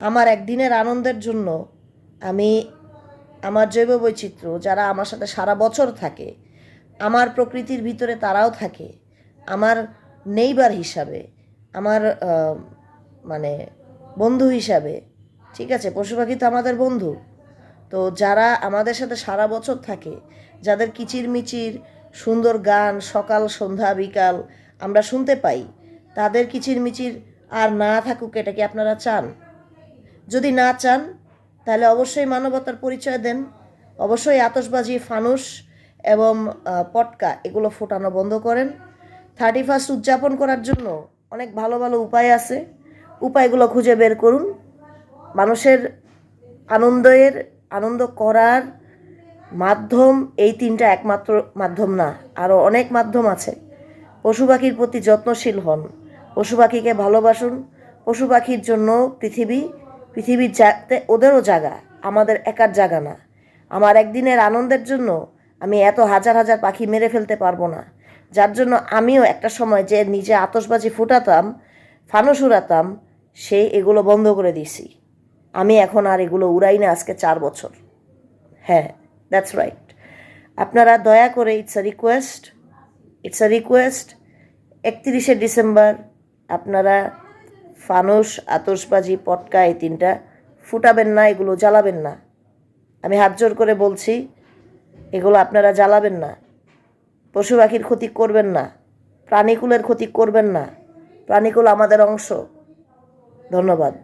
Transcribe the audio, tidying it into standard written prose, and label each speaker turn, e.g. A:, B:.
A: আমার একদিনের আনন্দের জন্য আমি আমার জৈব বৈচিত্র্য যারা আমার সাথে সারা বছর থাকে, আমার প্রকৃতির ভিতরে তারাও থাকে, আমার নেইবার হিসাবে, আমার মানে বন্ধু হিসাবে, ঠিক আছে, পশু পাখি তো আমাদের বন্ধু। তো যারা আমাদের সাথে সারা বছর থাকে, যাদের কিচিরমিচির সুন্দর গান সকাল সন্ধ্যা বিকাল আমরা শুনতে পাই, তাদের কিচিরমিচির আর না থাকুক, এটা কি আপনারা চান? যদি না চান তাহলে অবশ্যই মানবতার পরিচয় দেন। অবশ্যই আতশবাজি, ফানুস এবং পটকা এগুলো ফোটানো বন্ধ করেন। 31 উদযাপন করার জন্য অনেক ভালো ভালো উপায় আছে, উপায়গুলো খুঁজে বের করুন। মানুষের আনন্দ করার মাধ্যম এই তিনটা একমাত্র মাধ্যম না, আরও অনেক মাধ্যম আছে। পশু পাখির প্রতি যত্নশীল হন, পশু পাখিকে ভালোবাসুন। পশু পাখির জন্য পৃথিবীর যাতে ওদেরও জায়গা, আমাদের একার জায়গা না। আমার একদিনের আনন্দের জন্য আমি এত হাজার হাজার পাখি মেরে ফেলতে পারবো না, যার জন্য আমিও একটা সময় যে নিজে আতশবাজি ফুটাতাম, ফানুস উড়াতাম, সেই এগুলো বন্ধ করে দিয়েছি। আমি এখন আর এগুলো উড়াই না আজকে 4 বছর। হ্যাঁ, দ্যাটস রাইট। আপনারা দয়া করে, ইটস আ রিকোয়েস্ট, 31শে ডিসেম্বর আপনারা ফানুস, আতশবাজি, পটকা এই তিনটা ফুটাবেন না, এগুলো জ্বালাবেন না। আমি হাত জোর করে বলছি, এগুলো আপনারা জ্বালাবেন না। পশু পাখির ক্ষতি করবেন না, প্রাণীকুলের ক্ষতি করবেন না। প্রাণীকুল আমাদের অংশ। ধন্যবাদ।